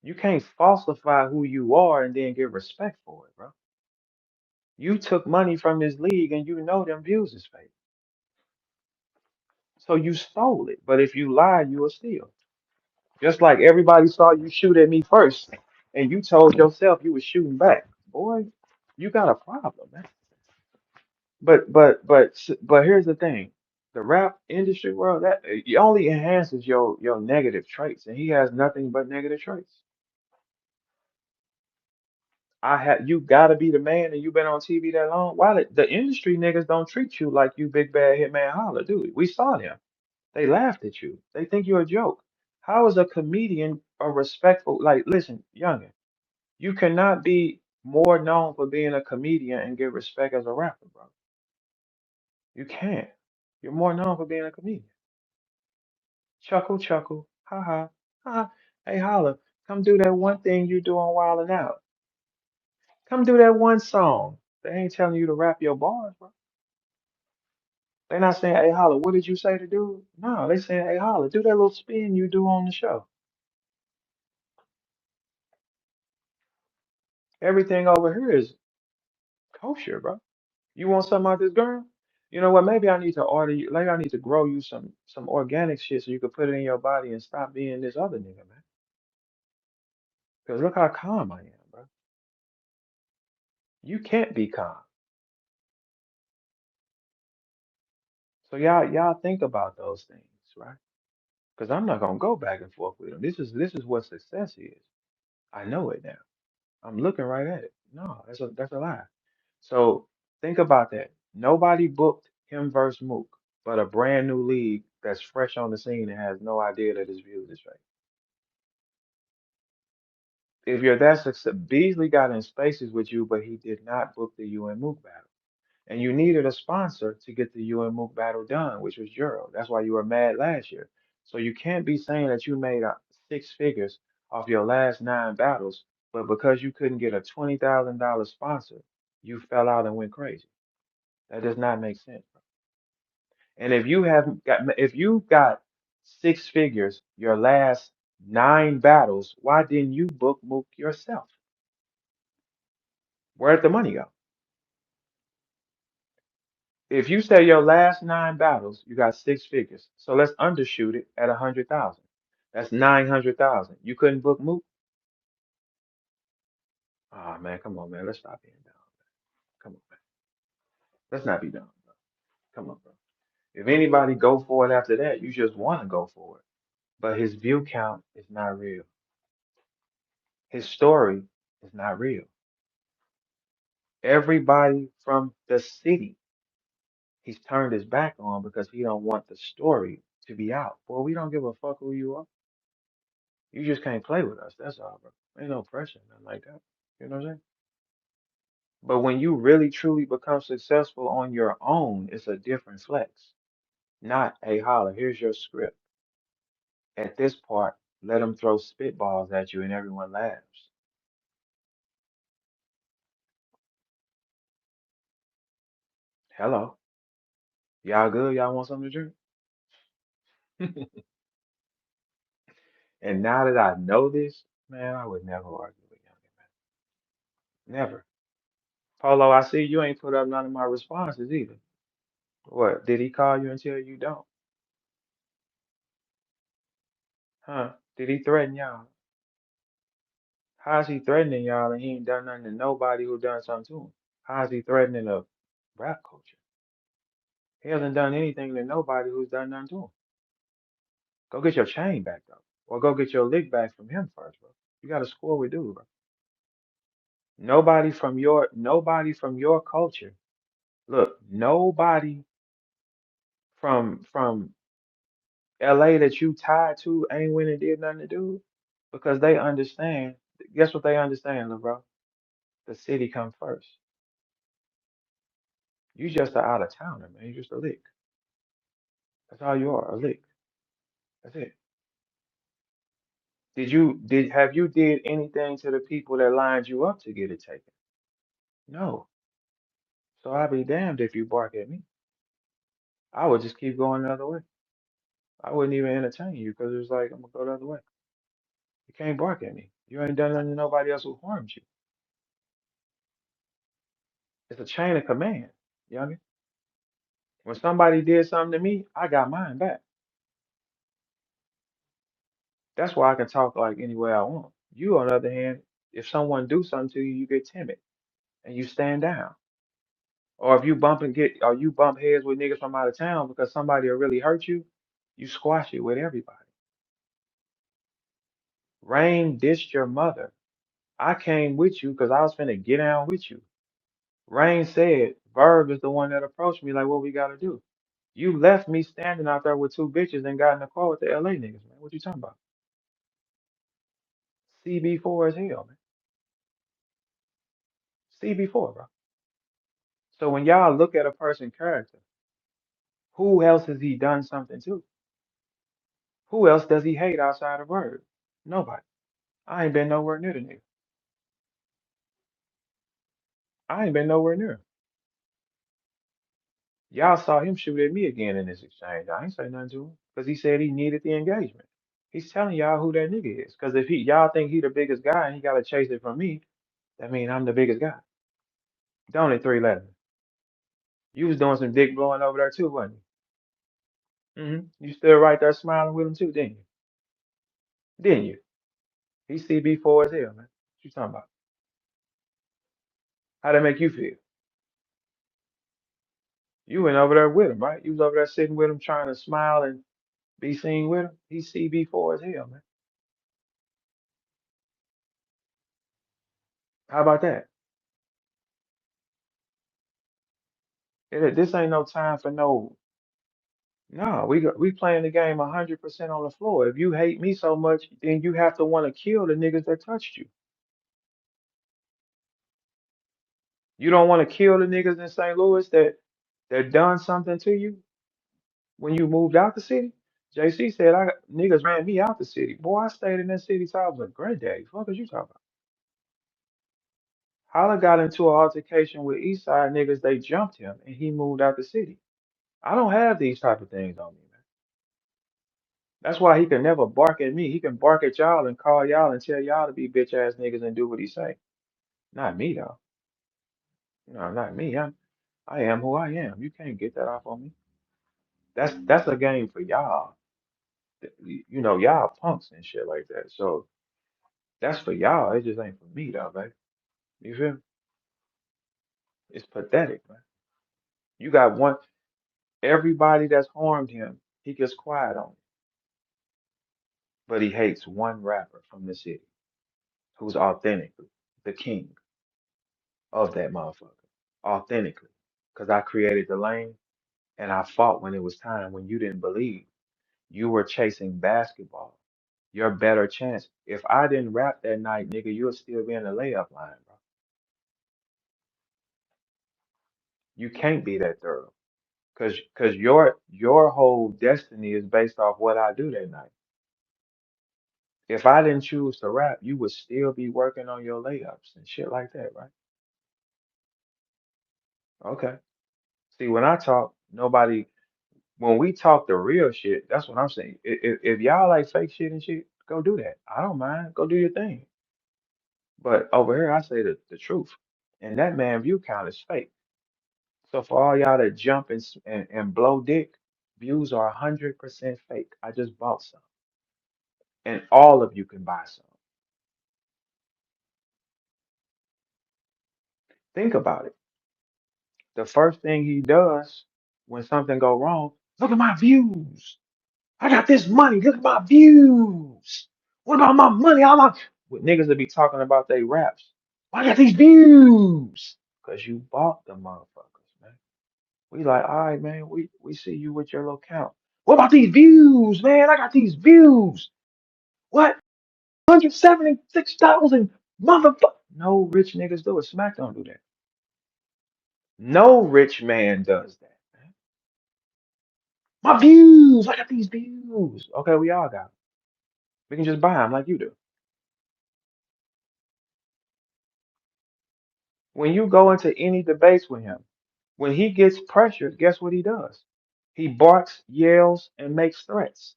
You can't falsify who you are and then get respect for it, bro. You took money from this league and you know them views is fake. So you stole it. But if you lie, you will steal. Just like everybody saw you shoot at me first, and you told yourself you was shooting back. Boy, you got a problem, man. But here's the thing. The rap industry world, that it only enhances your negative traits, and he has nothing but negative traits. You gotta be the man and you've been on TV that long. Why the industry niggas don't treat you like you big bad hitman holler, do we? We saw them. They laughed at you. They think you're a joke. How is a comedian a respectful like listen, youngin, you cannot be more known for being a comedian and get respect as a rapper, bro. You can't. You're more known for being a comedian. Chuckle, chuckle, ha ha, ha. Hey, holla, come do that one thing you do on Wild 'N Out. Come do that one song. They ain't telling you to rap your bars, bro. They're not saying, hey, holla, what did you say to do? No, they saying, hey, holla, do that little spin you do on the show. Everything over here is kosher, bro. You want something out this girl? You know what? Maybe I need to order you. Maybe I need to grow you some organic shit so you can put it in your body and stop being this other nigga, man. Because look how calm I am, bro. You can't be calm. So y'all think about those things, right? Because I'm not gonna go back and forth with them. This is what success is. I know it now. I'm looking right at it. No, that's a lie. So think about that. Nobody booked him versus Mook, but a brand new league that's fresh on the scene and has no idea that his views is fake. If you're that success, Beasley got in spaces with you, but he did not book the UN Mook battle. And you needed a sponsor to get the UN Mook battle done, which was Euro. That's why you were mad last year. So you can't be saying that you made 6 figures off your last 9 battles, but because you couldn't get a $20,000 sponsor, you fell out and went crazy. That does not make sense, bro. And if you got 6 figures your last 9 battles, why didn't you book Mook yourself? Where'd the money go? If you say your last 9 battles, you got 6 figures. So let's undershoot it at 100,000. That's 900,000. You couldn't book Mook? Oh man, come on, man. Let's stop being dumb. Come on, man. Let's not be dumb, bro. Come on, bro. If anybody go for it after that, you just want to go for it. But his view count is not real. His story is not real. Everybody from the city, he's turned his back on because he don't want the story to be out. Well, we don't give a fuck who you are. You just can't play with us. That's all, bro. Ain't no pressure, nothing like that. You know what I'm saying? But when you really truly become successful on your own, it's a different flex. Not, hey, holla, here's your script. At this part, let them throw spitballs at you and everyone laughs. Hello. Y'all good? Y'all want something to drink? And now that I know this, man, I would never argue with younger man. Never. Polo, I see you ain't put up none of my responses either. What? Did he call you and tell you don't? Huh? Did he threaten y'all? How's he threatening y'all and he ain't done nothing to nobody who done something to him? How's he threatening the rap culture? He hasn't done anything to nobody who's done nothing to him. Go get your chain back though. Or go get your lick back from him first, bro. You got to score with dude, bro. Nobody from your culture. Look, nobody from LA that you tied to ain't went and did nothing to dude because they understand. Guess what they understand, little bro? The city come first. You just a out of towner, man. You just a lick. That's all you are, a lick. That's it. Have you did anything to the people that lined you up to get it taken? No. So I'd be damned if you bark at me. I would just keep going the other way. I wouldn't even entertain you because it was like I'm gonna go the other way. You can't bark at me. You ain't done nothing to nobody else who harmed you. It's a chain of command, youngin. When somebody did something to me, I got mine back. That's why I can talk like any way I want. You, on the other hand, if someone do something to you, you get timid and you stand down. Or if you bump heads with niggas from out of town because somebody will really hurt you, you squash it with everybody. Rain dissed your mother. I came with you because I was finna get down with you. Rain said, Verb is the one that approached me like, what we gotta do? You left me standing out there with two bitches and got in the car with the LA niggas, man. What you talking about? CB4 is hell, man. CB4, bro. So when y'all look at a person's character, who else has he done something to? Who else does he hate outside of Verb? Nobody. I ain't been nowhere near the nigga. I ain't been nowhere near him. Y'all saw him shoot at me again in this exchange. I ain't say nothing to him because he said he needed the engagement. He's telling y'all who that nigga is. Because if y'all think he the biggest guy and he gotta chase it from me, that mean I'm the biggest guy. Don't it 311? You was doing some dick blowing over there too, wasn't you? You stood right there smiling with him too, didn't you? Didn't you? He CB4 as hell, man. What you talking about? How that make you feel? You went over there with him, right? You was over there sitting with him trying to smile and be seen with him. He's CB4 as hell, man. How about that? This ain't no time for no. No, we playing the game 100% on the floor. If you hate me so much, then you have to want to kill the niggas that touched you. You don't want to kill the niggas in St. Louis that done something to you when you moved out the city. JC said niggas ran me out the city. Boy, I stayed in that city till I was a granddaddy. Fuck is you talking about? Holla got into an altercation with Eastside niggas. They jumped him and he moved out the city. I don't have these type of things on me, man. That's why he can never bark at me. He can bark at y'all and call y'all and tell y'all to be bitch ass niggas and do what he say. Not me though. No, not me. I am who I am. You can't get that off on me. That's a game for y'all. Y'all punks and shit like that. So that's for y'all. It just ain't for me though, baby. You feel me? It's pathetic, man. You got one, everybody that's harmed him, he gets quiet on it. But he hates one rapper from the city who's authentically the king of that motherfucker. Authentically. Because I created the lane and I fought when it was time, when you didn't believe. You were chasing basketball. Your better chance. If I didn't rap that night, nigga, you'll still be in the layup line, bro. You can't be that thorough. Cause your whole destiny is based off what I do that night. If I didn't choose to rap, you would still be working on your layups and shit like that, right? Okay. See, when I talk, nobody, when we talk the real shit, that's what I'm saying. If y'all like fake shit and shit, go do that. I don't mind. Go do your thing. But over here, I say the truth. And that man view count is fake. So for all y'all that jump and blow dick, views are 100% fake. I just bought some. And all of you can buy some. Think about it. The first thing he does when something go wrong, look at my views. I got this money. Look at my views. What about my money? All my what niggas that be talking about they raps. I got these views. Cause you bought the motherfuckers, man. We like, all right, man, we see you with your little count. What about these views, man? I got these views. What? 176,000 motherfucker. No rich niggas do it. Smack don't do that. No rich man does that. Man. My views. I got these views. Okay, we all got 'em. We can just buy them like you do. When you go into any debates with him, when he gets pressured, guess what he does? He barks, yells, and makes threats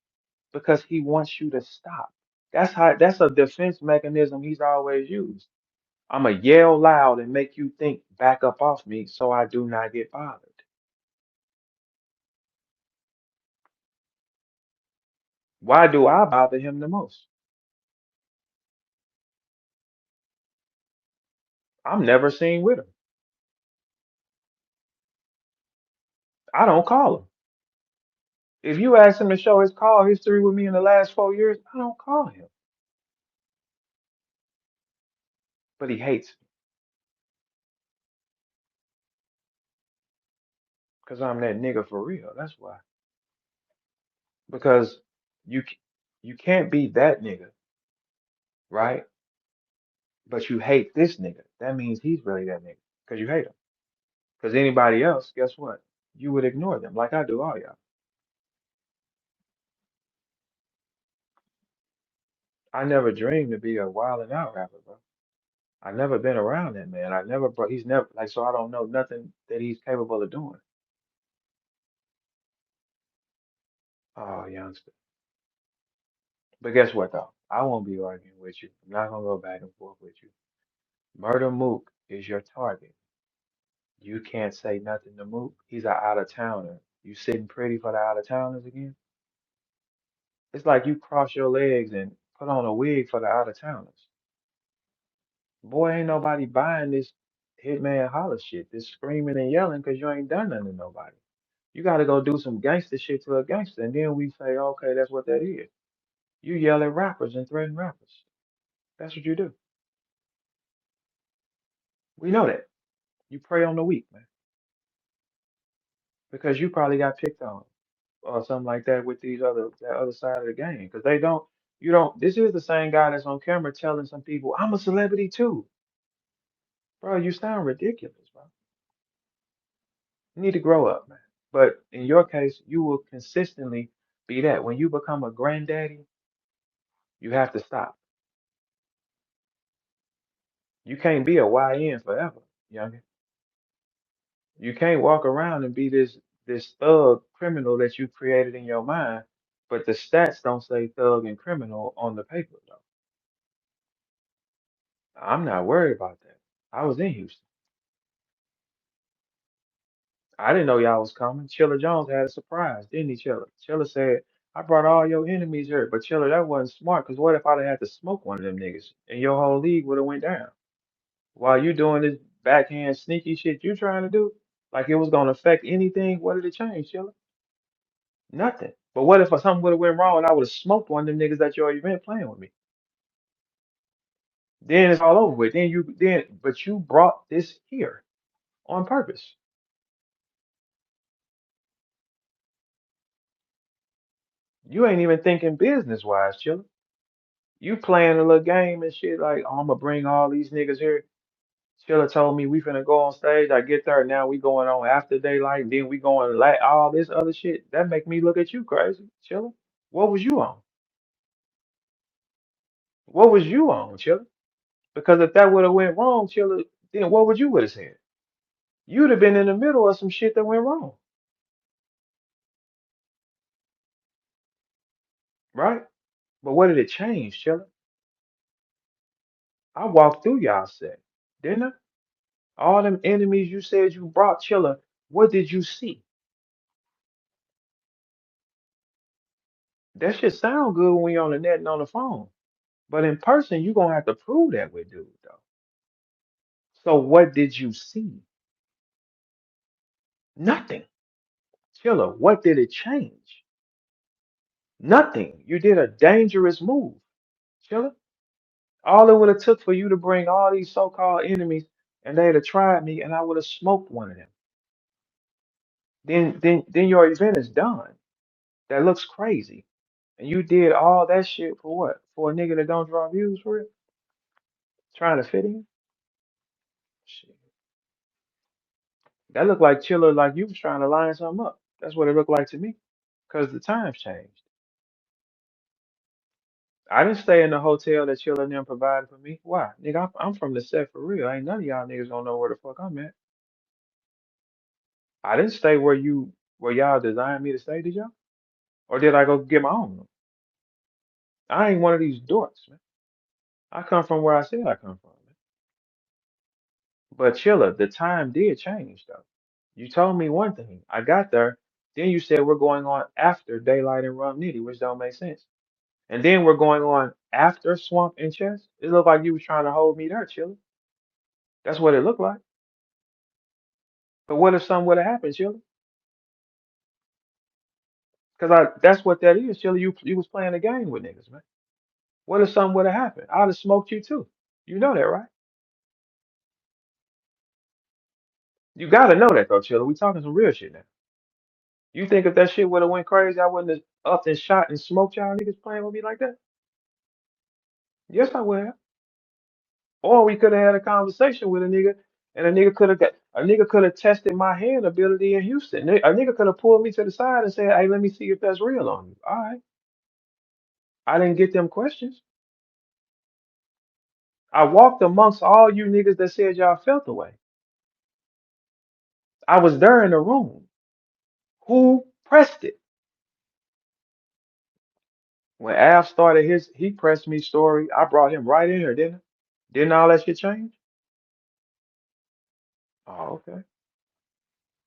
because he wants you to stop. That's a defense mechanism he's always used. I'ma yell loud and make you think back up off me so I do not get bothered. Why do I bother him the most? I'm never seen with him. I don't call him. If you ask him to show his call history with me in the last 4 years, I don't call him. But he hates me because I'm that nigga for real. That's why. Because you c- you can't be that nigga, right? But you hate this nigga. That means he's really that nigga because you hate him. Because anybody else, guess what? You would ignore them like I do all y'all. I never dreamed to be a wild and out rapper, bro. I never been around that man. I never, bro. He's never like so. I don't know nothing that he's capable of doing. Oh, youngster. But guess what though? I won't be arguing with you. I'm not gonna go back and forth with you. Murder Mook is your target. You can't say nothing to Mook. He's an out of towner. You sitting pretty for the out of towners again? It's like you cross your legs and put on a wig for the out of towners. Boy, ain't nobody buying this Hitman holler shit, this screaming and yelling because you ain't done nothing to nobody. You got to go do some gangster shit to a gangster, and then we say, okay, that's what that is. You yell at rappers and threaten rappers. That's what you do. We know that. You prey on the weak, man, because you probably got picked on or something like that with that other side of the game. Because they don't, you don't. This is the same guy that's on camera telling some people, "I'm a celebrity too." Bro, you sound ridiculous, bro. You need to grow up, man. But in your case, you will consistently be that. When you become a granddaddy, you have to stop. You can't be a YN forever, youngin. You can't walk around and be this thug criminal that you created in your mind, but the stats don't say thug and criminal on the paper though. I'm not worried about that. I was in Houston. I didn't know y'all was coming. Chilla Jones had a surprise, didn't he, Chilla? Chilla said, I brought all your enemies here. But Chilla, that wasn't smart, because what if I'd have had to smoke one of them niggas and your whole league would have went down? While you doing this backhand sneaky shit you trying to do? Like it was gonna affect anything. What did it change, Chilla? Nothing. But what if something would have went wrong and I would have smoked one of them niggas at your event playing with me? Then it's all over with. But you brought this here on purpose. You ain't even thinking business wise, Chilla. You playing a little game and shit like, oh, I'm gonna bring all these niggas here. Chilla told me we finna go on stage. I get there now. We going on after daylight. Then we going like all this other shit. That make me look at you crazy, Chilla. What was you on? What was you on, Chilla? Because if that would have went wrong, Chilla, then what would you would have said? You'd have been in the middle of some shit that went wrong, right? But what did it change, Chilla? I walked through y'all set, didn't I? All them enemies you said you brought, Chilla. What did you see? That shit sound good when you're on the net and on the phone. But in person, you're gonna have to prove that with dude, though. So what did you see? Nothing. Chilla, what did it change? Nothing. You did a dangerous move. Chilla. All it would have took for you to bring all these so-called enemies and they'd have tried me and I would have smoked one of them. Then your event is done. That looks crazy. And you did all that shit for what? For a nigga that don't draw views for it? Trying to fit in? Shit. That looked like Chiller, like you was trying to line something up. That's what it looked like to me. Because the times changed. I didn't stay in the hotel that Chiller and them provided for me. Why? Nigga, I'm from the set for real. Ain't none of y'all niggas gonna know where the fuck I'm at. I didn't stay where y'all designed me to stay, did y'all? Or did I go get my own room? I ain't one of these dorks, man. I come from where I said I come from, man. But Chilla, the time did change though. You told me one thing. I got there, then you said we're going on after Daylight and Rum Nitty, which don't make sense. And then we're going on after Swamp and Chess. It looked like you was trying to hold me there, Chilla. That's what it looked like. But what if something would have happened, Chilla? Because that's what that is, Chilla. You was playing a game with niggas, man. What if something would have happened? I'd have smoked you too. You know that, right? You gotta know that though, Chilla. We talking some real shit now. You think if that shit would have went crazy, I wouldn't have upped and shot and smoked y'all niggas playing with me like that? Yes, I would have. Or we could have had a conversation with a nigga, and a nigga could have tested my hand ability in Houston. A nigga could have pulled me to the side and said, "Hey, let me see if that's real on you." All right. I didn't get them questions. I walked amongst all you niggas that said y'all felt the way. I was there in the room. Who pressed it? When Av started he pressed me story. I brought him right in here, didn't I? Didn't all that shit change? Oh, okay.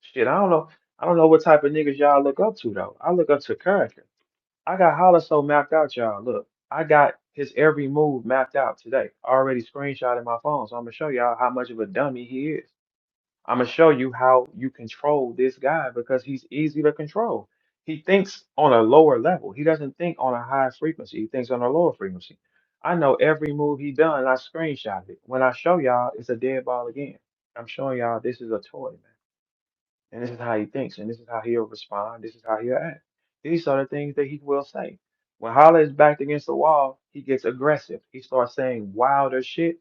Shit, I don't know. I don't know what type of niggas y'all look up to though. I look up to character. I got Hollow so mapped out, y'all. Look, I got his every move mapped out today. I already screenshotted my phone, so I'm gonna show y'all how much of a dummy he is. I'm gonna show you how you control this guy because he's easy to control. He thinks on a lower level. He doesn't think on a high frequency. He thinks on a lower frequency. I know every move he done. And I screenshot it. When I show y'all, it's a dead ball again. I'm showing y'all this is a toy, man. And this is how he thinks, and this is how he'll respond. This is how he'll act. These are the things that he will say. When Holla is backed against the wall, he gets aggressive. He starts saying wilder shit.